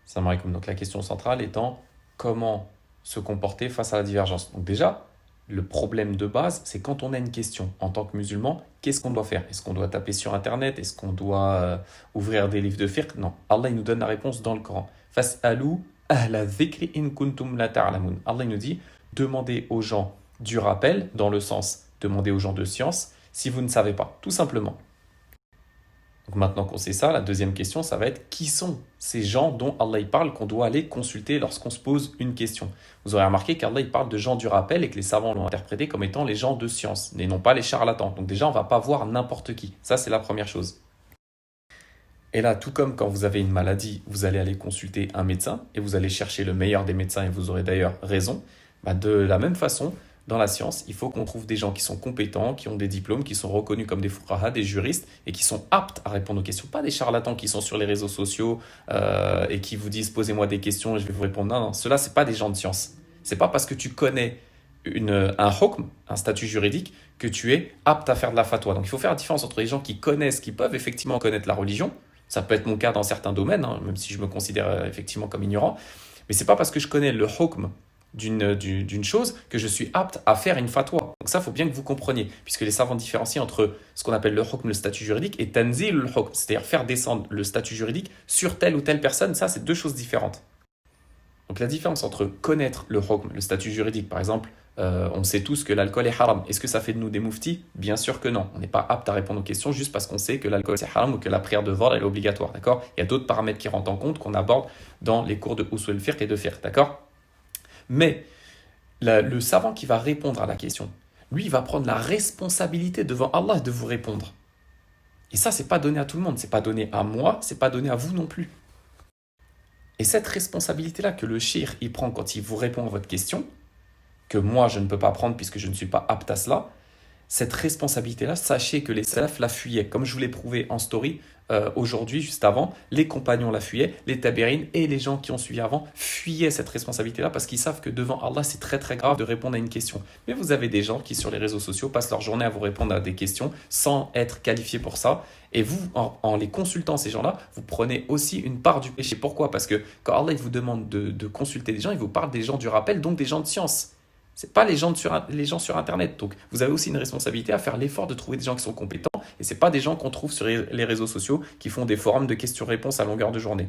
Salam alaikum. Donc la question centrale étant comment se comporter face à la divergence. Donc déjà, le problème de base, c'est quand on a une question en tant que musulman, qu'est-ce qu'on doit faire? Est-ce qu'on doit taper sur Internet? Est-ce qu'on doit ouvrir des livres de fiqh? Non. Allah il nous donne la réponse dans le Coran. Fas'alou ahla dhikri in kuntum la ta'lamun. Allah il nous dit, demandez aux gens du rappel, dans le sens, demandez aux gens de science, si vous ne savez pas, tout simplement. Donc maintenant qu'on sait ça, la deuxième question, ça va être qui sont ces gens dont Allah il parle qu'on doit aller consulter lorsqu'on se pose une question. Vous aurez remarqué qu'Allah il parle de gens du rappel et que les savants l'ont interprété comme étant les gens de science, et non pas les charlatans. Donc déjà, on ne va pas voir n'importe qui. Ça, c'est la première chose. Et là, tout comme quand vous avez une maladie, vous allez aller consulter un médecin et vous allez chercher le meilleur des médecins et vous aurez d'ailleurs raison. Bah, de la même façon, dans la science, il faut qu'on trouve des gens qui sont compétents, qui ont des diplômes, qui sont reconnus comme des fuqaha, des juristes et qui sont aptes à répondre aux questions. Pas des charlatans qui sont sur les réseaux sociaux et qui vous disent posez-moi des questions et je vais vous répondre. Non, non, ceux-là, ce pas des gens de science. C'est pas parce que tu connais un hukm, un statut juridique, que tu es apte à faire de la fatwa. Donc il faut faire la différence entre les gens qui connaissent, qui peuvent effectivement connaître la religion. Ça peut être mon cas dans certains domaines, hein, même si je me considère effectivement comme ignorant. Mais c'est pas parce que je connais le hukm d'une chose que je suis apte à faire une fatwa. Donc ça, il faut bien que vous compreniez, puisque les savants différencient entre ce qu'on appelle le hukm, le statut juridique, et tanzil le hukm, c'est-à-dire faire descendre le statut juridique sur telle ou telle personne. Ça, c'est deux choses différentes. Donc la différence entre connaître le hukm, le statut juridique, par exemple, on sait tous que l'alcool est haram. Est-ce que ça fait de nous des mouftis? Bien sûr que non. On n'est pas apte à répondre aux questions juste parce qu'on sait que l'alcool c'est haram ou que la prière de vol est obligatoire. D'accord? Il y a d'autres paramètres qui rentrent en compte qu'on aborde dans les cours de usul al-fiqh et de fiqh. D'accord? Mais le savant qui va répondre à la question, lui, il va prendre la responsabilité devant Allah de vous répondre. Et ça, c'est pas donné à tout le monde. C'est pas donné à moi, c'est pas donné à vous non plus. Et cette responsabilité-là que le shir il prend quand il vous répond à votre question, que moi je ne peux pas prendre puisque je ne suis pas apte à cela, cette responsabilité-là, sachez que les salafs la fuyaient. Comme je vous l'ai prouvé en story aujourd'hui, juste avant, les compagnons la fuyaient, les tabérines et les gens qui ont suivi avant fuyaient cette responsabilité-là parce qu'ils savent que devant Allah, c'est très très grave de répondre à une question. Mais vous avez des gens qui sur les réseaux sociaux passent leur journée à vous répondre à des questions sans être qualifiés pour ça. Et vous, en les consultant ces gens-là, vous prenez aussi une part du péché. Pourquoi? Parce que quand Allah il vous demande de consulter des gens, il vous parle des gens du rappel, donc des gens de science. C'est pas les gens sur Internet. Donc, vous avez aussi une responsabilité à faire l'effort de trouver des gens qui sont compétents. Et c'est pas des gens qu'on trouve sur les réseaux sociaux qui font des forums de questions-réponses à longueur de journée.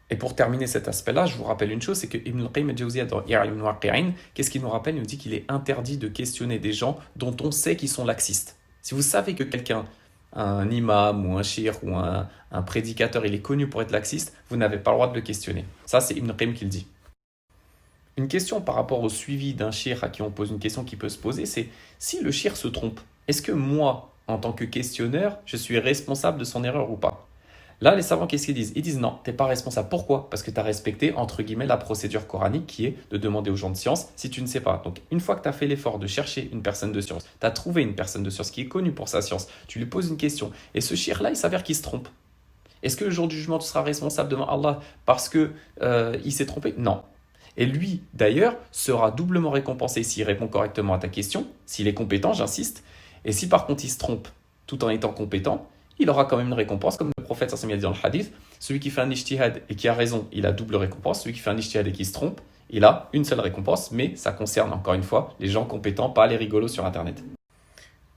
Et pour terminer cet aspect-là, je vous rappelle une chose, c'est que Ibn al-Qayyim al-Jawziyya dans I'lam al-Waqi'in, qu'est-ce qu'il nous rappelle? Il nous dit qu'il est interdit de questionner des gens dont on sait qu'ils sont laxistes. Si vous savez que quelqu'un, un imam ou un shir ou un prédicateur, il est connu pour être laxiste, vous n'avez pas le droit de le questionner. Ça, c'est Ibn al-Qayyim qui le dit. Une question par rapport au suivi d'un shir à qui on pose une question qui peut se poser, c'est si le shir se trompe, est-ce que moi, en tant que questionneur, je suis responsable de son erreur ou pas? Là, les savants, qu'est-ce qu'ils disent? Ils disent non, tu n'es pas responsable. Pourquoi? Parce que tu as respecté, entre guillemets, la procédure coranique qui est de demander aux gens de science si tu ne sais pas. Donc, une fois que tu as fait l'effort de chercher une personne de science, tu as trouvé une personne de science qui est connue pour sa science, tu lui poses une question, et ce shir-là, il s'avère qu'il se trompe. Est-ce que le jour du jugement, tu seras responsable devant Allah parce que il s'est trompé? Non. Et lui, d'ailleurs, sera doublement récompensé s'il répond correctement à ta question, s'il est compétent, j'insiste. Et si par contre il se trompe tout en étant compétent, il aura quand même une récompense, comme le prophète sallallahu alayhi wa sallam a dit dans le hadith. Celui qui fait un ijtihad et qui a raison, il a double récompense. Celui qui fait un ijtihad et qui se trompe, il a une seule récompense, mais ça concerne encore une fois les gens compétents, pas les rigolos sur Internet.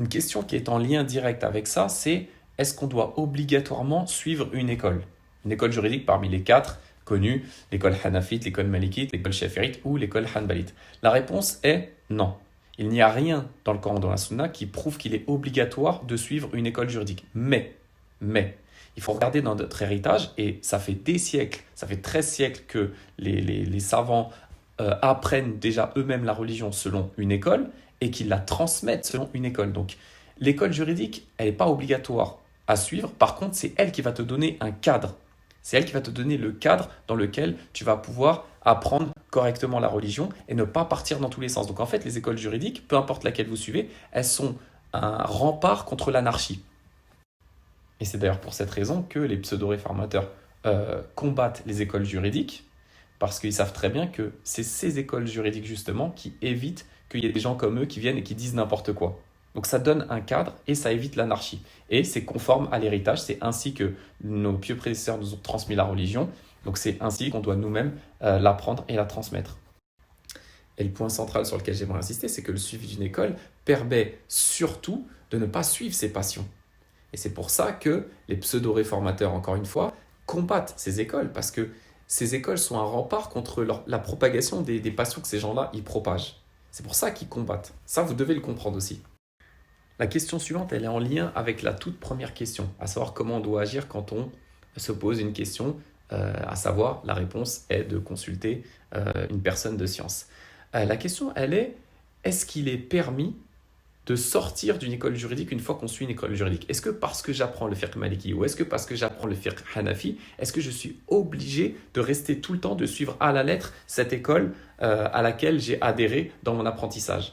Une question qui est en lien direct avec ça, c'est est-ce qu'on doit obligatoirement suivre une école? Une école juridique parmi les quatre connues, l'école Hanafite, l'école Malikite, l'école Shafi'ite ou l'école Hanbalite. La réponse est non. Il n'y a rien dans le Coran, dans la Sunna, qui prouve qu'il est obligatoire de suivre une école juridique. Mais, il faut regarder dans notre héritage, et ça fait des siècles, ça fait 13 siècles que les savants apprennent déjà eux-mêmes la religion selon une école, et qu'ils la transmettent selon une école. Donc, l'école juridique, elle n'est pas obligatoire à suivre. Par contre, c'est elle qui va te donner un cadre. C'est elle qui va te donner le cadre dans lequel tu vas pouvoir apprendre correctement la religion et ne pas partir dans tous les sens. Donc en fait, les écoles juridiques, peu importe laquelle vous suivez, elles sont un rempart contre l'anarchie. Et c'est d'ailleurs pour cette raison que les pseudo-réformateurs combattent les écoles juridiques, parce qu'ils savent très bien que c'est ces écoles juridiques justement qui évitent qu'il y ait des gens comme eux qui viennent et qui disent n'importe quoi. Donc ça donne un cadre et ça évite l'anarchie. Et c'est conforme à l'héritage, c'est ainsi que nos pieux prédécesseurs nous ont transmis la religion. Donc c'est ainsi qu'on doit nous-mêmes l'apprendre et la transmettre. Et le point central sur lequel j'aimerais insister, c'est que le suivi d'une école permet surtout de ne pas suivre ses passions. Et c'est pour ça que les pseudo-réformateurs, encore une fois, combattent ces écoles, parce que ces écoles sont un rempart contre la propagation des passions que ces gens-là y propagent. C'est pour ça qu'ils combattent. Ça, vous devez le comprendre aussi. La question suivante, elle est en lien avec la toute première question, à savoir comment on doit agir quand on se pose une question, à savoir la réponse est de consulter une personne de science. La question, elle est, est-ce qu'il est permis de sortir d'une école juridique une fois qu'on suit une école juridique? Est-ce que parce que j'apprends le fiqh maliki ou est-ce que parce que j'apprends le fiqh hanafi, est-ce que je suis obligé de rester tout le temps, de suivre à la lettre cette école à laquelle j'ai adhéré dans mon apprentissage?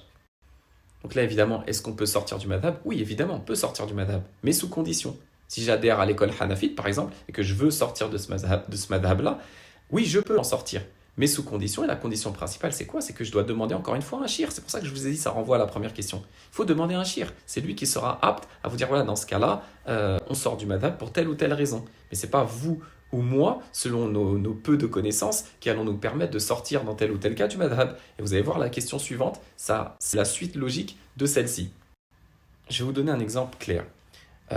Donc là, évidemment, est-ce qu'on peut sortir du madhab? Oui, évidemment, on peut sortir du madhab, mais sous condition. Si j'adhère à l'école hanafite, par exemple, et que je veux sortir de ce madhab-là, oui, je peux en sortir. Mais sous condition, et la condition principale, c'est quoi? C'est que je dois demander encore une fois un shir. C'est pour ça que je vous ai dit, ça renvoie à la première question. Il faut demander un shir. C'est lui qui sera apte à vous dire, voilà, dans ce cas-là, on sort du madhab pour telle ou telle raison. Mais ce n'est pas vous ou moi, selon nos peu de connaissances, qui allons nous permettre de sortir dans tel ou tel cas du madhab. Et vous allez voir la question suivante, ça, c'est la suite logique de celle-ci. Je vais vous donner un exemple clair.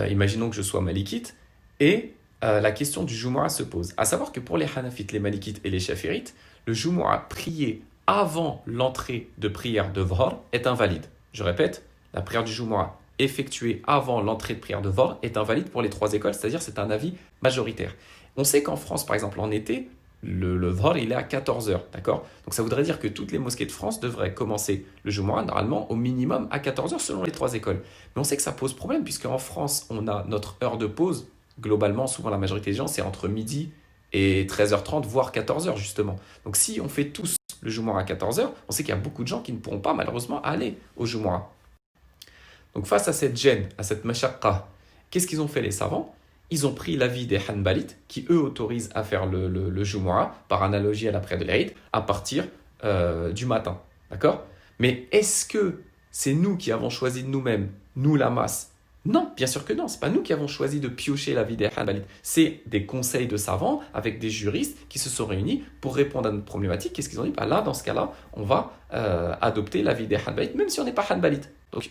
Imaginons que je sois malikite et la question du Jumu'ah se pose. À savoir que pour les Hanafites, les Malikites et les Shafirites, le Jumu'ah prié avant l'entrée de prière de Dhuhr est invalide. Je répète, la prière du Jumu'ah effectuée avant l'entrée de prière de Dhuhr est invalide pour les trois écoles, c'est-à-dire c'est un avis majoritaire. On sait qu'en France, par exemple, en été, le Dhuhr, il est à 14 heures, d'accord? Donc ça voudrait dire que toutes les mosquées de France devraient commencer le Jumu'ah, normalement, au minimum à 14 heures selon les trois écoles. Mais on sait que ça pose problème, puisqu'en France, on a notre heure de pause. Globalement, souvent la majorité des gens, c'est entre midi et 13h30, voire 14h justement. Donc si on fait tous le Jumu'ah à 14h, on sait qu'il y a beaucoup de gens qui ne pourront pas malheureusement aller au Jumu'ah. Donc face à cette gêne, à cette mashaqqa, qu'est-ce qu'ils ont fait les savants? Ils ont pris l'avis des Hanbalites, qui eux autorisent à faire le Jumu'ah, par analogie à la prière de l'Eid, à partir du matin. D'accord? Mais est-ce que c'est nous qui avons choisi de nous-mêmes, nous la masse? Non, bien sûr que non, c'est pas nous qui avons choisi de piocher l'avis des Hanbalites. C'est des conseils de savants avec des juristes qui se sont réunis pour répondre à notre problématique. Qu'est-ce qu'ils ont dit? Là, dans ce cas-là, on va adopter l'avis des Hanbalites, même si on n'est pas Hanbalite. Donc,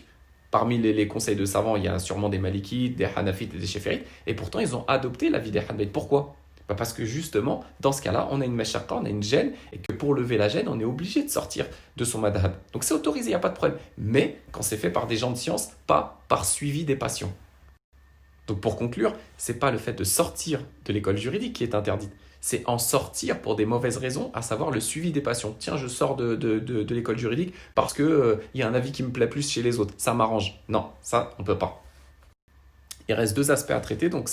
parmi les conseils de savants, il y a sûrement des Malikites, des Hanafites et des Shafirites, et pourtant ils ont adopté l'avis des Hanbalites. Pourquoi? Parce que justement, dans ce cas-là, on a une mashaqqa, on a une gêne, et que pour lever la gêne, on est obligé de sortir de son madhab. Donc c'est autorisé, il n'y a pas de problème. Mais quand c'est fait par des gens de science, pas par suivi des passions. Donc pour conclure, ce n'est pas le fait de sortir de l'école juridique qui est interdite, c'est en sortir pour des mauvaises raisons, à savoir le suivi des passions. Tiens, je sors de l'école juridique parce qu'il y a un avis qui me plaît plus chez les autres, ça m'arrange. Non, ça, on ne peut pas. Il reste deux aspects à traiter, donc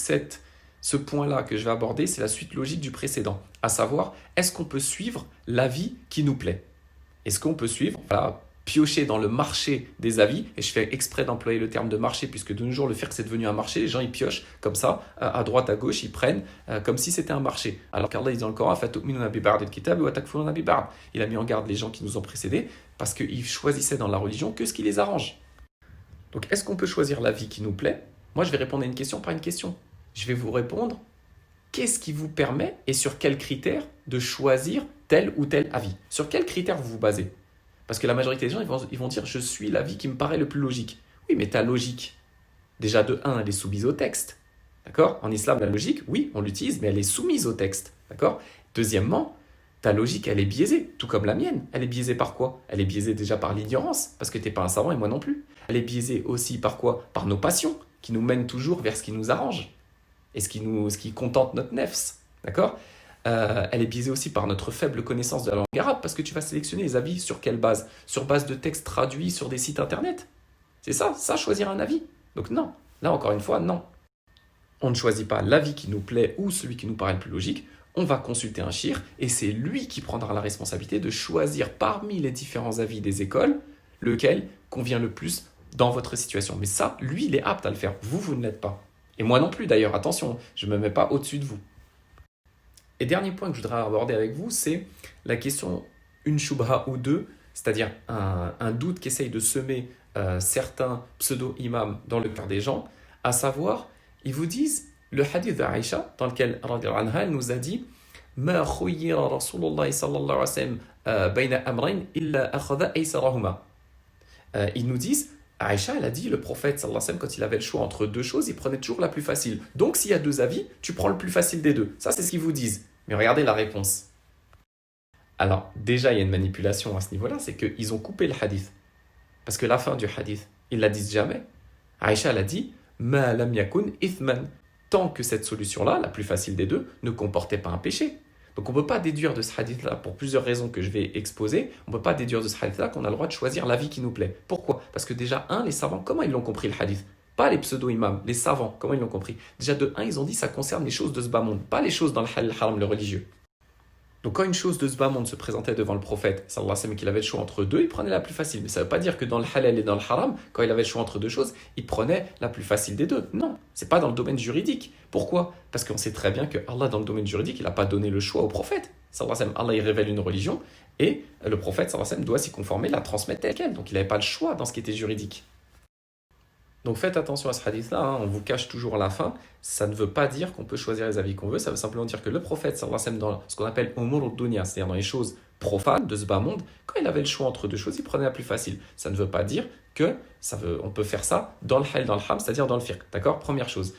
ce point-là que je vais aborder, c'est la suite logique du précédent, à savoir, est-ce qu'on peut suivre l'avis qui nous plaît? Est-ce qu'on peut suivre, piocher dans le marché des avis, et je fais exprès d'employer le terme de marché, puisque de nos jours, le fiqh, c'est devenu un marché, les gens, ils piochent comme ça, à droite, à gauche, ils prennent comme si c'était un marché. Alors qu'Allah, il dit dans le Coran, il a mis en garde les gens qui nous ont précédés, parce qu'ils choisissaient dans la religion que ce qui les arrange. Donc, est-ce qu'on peut choisir l'avis qui nous plaît? Moi, je vais répondre à une question par une question. Je vais vous répondre, qu'est-ce qui vous permet et sur quels critères de choisir tel ou tel avis? Sur quels critères vous vous basez? Parce que la majorité des gens, ils vont dire, je suis l'avis qui me paraît le plus logique. Oui, mais ta logique, déjà de 1, elle est soumise au texte. D'accord? En islam, la logique, oui, on l'utilise, mais elle est soumise au texte. D'accord? Deuxièmement, ta logique, elle est biaisée, tout comme la mienne. Elle est biaisée par quoi? Elle est biaisée déjà par l'ignorance, parce que tu n'es pas un savant et moi non plus. Elle est biaisée aussi par quoi? Par nos passions, qui nous mènent toujours vers ce qui nous arrange et ce qui contente notre nefs. D'accord? Elle est biaisée aussi par notre faible connaissance de la langue arabe, parce que tu vas sélectionner les avis sur quelle base? Sur base de textes traduits sur des sites internet. C'est ça, choisir un avis. Donc non, là encore une fois, non. On ne choisit pas l'avis qui nous plaît ou celui qui nous paraît le plus logique, on va consulter un shir, et c'est lui qui prendra la responsabilité de choisir parmi les différents avis des écoles, lequel convient le plus dans votre situation. Mais ça, lui, il est apte à le faire. Vous ne l'êtes pas. Et moi non plus d'ailleurs, attention, je ne me mets pas au-dessus de vous. Et dernier point que je voudrais aborder avec vous, c'est la question une shubha ou deux, c'est-à-dire un doute qu'essayent de semer certains pseudo-imams dans le cœur des gens, à savoir, ils vous disent le hadith d'Aïcha, dans lequel elle nous a dit ما خير رسول الله صلى الله عليه وسلم بين أمرين إلا أخذ أيسرهما. Ils nous disent, Aïcha, elle a dit, le prophète, sallallahu alayhi wa sallam, quand il avait le choix entre deux choses, il prenait toujours la plus facile. Donc, s'il y a deux avis, tu prends le plus facile des deux. Ça, c'est ce qu'ils vous disent. Mais regardez la réponse. Alors, déjà, il y a une manipulation à ce niveau-là, c'est qu'ils ont coupé le hadith. Parce que la fin du hadith, ils la disent jamais. Aïcha, elle a dit, Ma lam yakun ithman. Tant que cette solution-là, la plus facile des deux, ne comportait pas un péché. Donc on ne peut pas déduire de ce hadith-là, pour plusieurs raisons que je vais exposer, on ne peut pas déduire de ce hadith-là qu'on a le droit de choisir l'avis qui nous plaît. Pourquoi? Parce que déjà, les savants, comment ils l'ont compris le hadith? Pas les pseudo-imams, les savants, comment ils l'ont compris? Déjà, ils ont dit ça concerne les choses de ce bas monde, pas les choses dans le halal haram, le religieux. Donc quand une chose de ce bas monde se présentait devant le prophète, sallallahu alayhi wa sallam, qu'il avait le choix entre deux, il prenait la plus facile. Mais ça ne veut pas dire que dans le halal et dans le haram, quand il avait le choix entre deux choses, il prenait la plus facile des deux. Non, c'est pas dans le domaine juridique. Pourquoi? Parce qu'on sait très bien que Allah, dans le domaine juridique, il n'a pas donné le choix au prophète. Sallallahu alayhi wa sallam, Allah, il révèle une religion et le prophète, sallallahu alayhi wa sallam, doit s'y conformer, la transmettre telle quelle. Donc il n'avait pas le choix dans ce qui était juridique. Donc faites attention à ce hadith-là, on vous cache toujours la fin. Ça ne veut pas dire qu'on peut choisir les avis qu'on veut, ça veut simplement dire que le prophète, sallallahu alayhi wa sallam, dans ce qu'on appelle umur ad-dunya, c'est-à-dire dans les choses profanes de ce bas monde, quand il avait le choix entre deux choses, il prenait la plus facile. Ça ne veut pas dire que on peut faire ça dans le halal, dans le haram, c'est-à-dire dans le fiqh. D'accord? Première chose.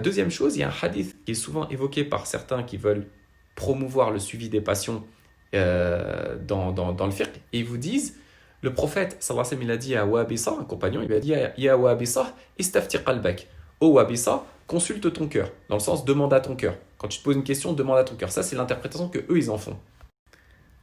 Deuxième chose, il y a un hadith qui est souvent évoqué par certains qui veulent promouvoir le suivi des passions dans le fiqh, et ils vous disent. Le prophète, sallallahu alayhi wa sallam, il a dit à Wabisa, un compagnon, il lui a dit Ya Wabisa, istafti qalbak. Oh Wabisa, consulte ton cœur. Dans le sens, demande à ton cœur. Quand tu te poses une question, demande à ton cœur. Ça, c'est l'interprétation que eux, ils en font.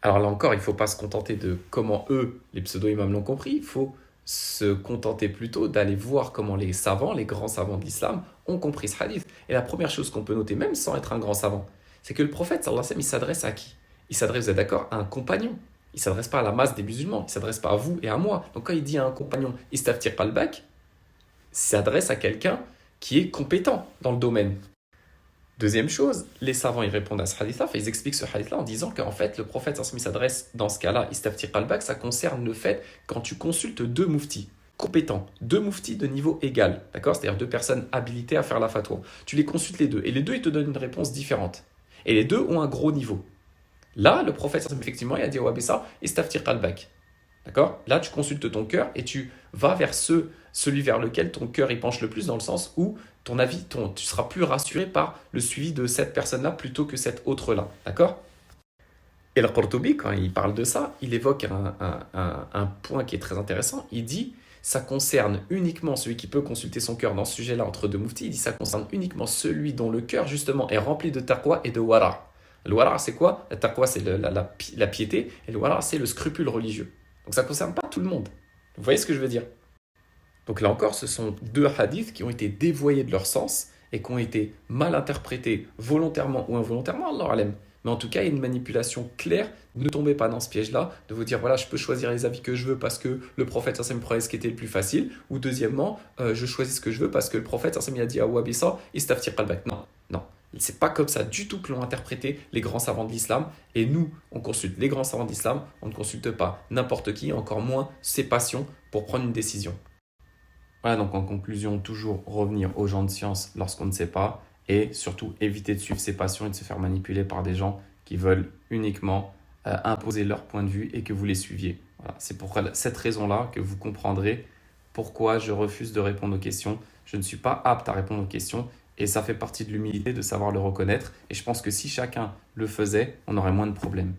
Alors là encore, il ne faut pas se contenter de comment eux, les pseudo-imams, l'ont compris. Il faut se contenter plutôt d'aller voir comment les savants, les grands savants de l'islam, ont compris ce hadith. Et la première chose qu'on peut noter, même sans être un grand savant, c'est que le prophète, sallallahu alayhi wa sallam, il s'adresse à qui? Il s'adresse, vous êtes d'accord, à un compagnon. Il ne s'adresse pas à la masse des musulmans, il ne s'adresse pas à vous et à moi. Donc quand il dit à un compagnon « istaftir qalbak », il s'adresse à quelqu'un qui est compétent dans le domaine. Deuxième chose, les savants ils répondent à ce hadith-là, ils expliquent ce hadith-là en disant qu'en fait le prophète s'adresse dans ce cas-là, « istaftir qalbak », ça concerne le fait quand tu consultes deux muftis compétents, deux muftis de niveau égal, d'accord? C'est-à-dire deux personnes habilitées à faire la fatwa. Tu les consultes les deux, et les deux ils te donnent une réponse différente. Et les deux ont un gros niveau. Là, le prophète, effectivement, il a dit au Wabisa, istaftir qalbak. D'accord? Là, tu consultes ton cœur et tu vas vers celui vers lequel ton cœur y penche le plus, dans le sens où ton avis, tu seras plus rassuré par le suivi de cette personne-là plutôt que cette autre-là. D'accord? Et le Qurtubi, quand il parle de ça, il évoque un point qui est très intéressant. Il dit, ça concerne uniquement celui qui peut consulter son cœur dans ce sujet-là entre deux muftis. Il dit, ça concerne uniquement celui dont le cœur, justement, est rempli de taqwa et de wara'. Le wara', c'est quoi? La taqwa, c'est la piété, et le wara', c'est le scrupule religieux. Donc ça ne concerne pas tout le monde. Vous voyez ce que je veux dire? Donc là encore, ce sont deux hadiths qui ont été dévoyés de leur sens et qui ont été mal interprétés volontairement ou involontairement, Allah alam. Mais en tout cas, il y a une manipulation claire. Ne tombez pas dans ce piège-là, de vous dire, voilà, je peux choisir les avis que je veux parce que le prophète me prenait ce qui était le plus facile. Ou deuxièmement, je choisis ce que je veux parce que le prophète il a dit à Wabisa, istaftir qalbak. Non, non. C'est pas comme ça du tout que l'ont interprété les grands savants de l'islam. Et nous, on consulte les grands savants de l'islam, on ne consulte pas n'importe qui, encore moins ses passions pour prendre une décision. Voilà, donc en conclusion, toujours revenir aux gens de science lorsqu'on ne sait pas et surtout éviter de suivre ses passions et de se faire manipuler par des gens qui veulent uniquement imposer leur point de vue et que vous les suiviez. Voilà, c'est pour cette raison-là que vous comprendrez pourquoi je refuse de répondre aux questions. Je ne suis pas apte à répondre aux questions. Et ça fait partie de l'humilité de savoir le reconnaître. Et je pense que si chacun le faisait, on aurait moins de problèmes.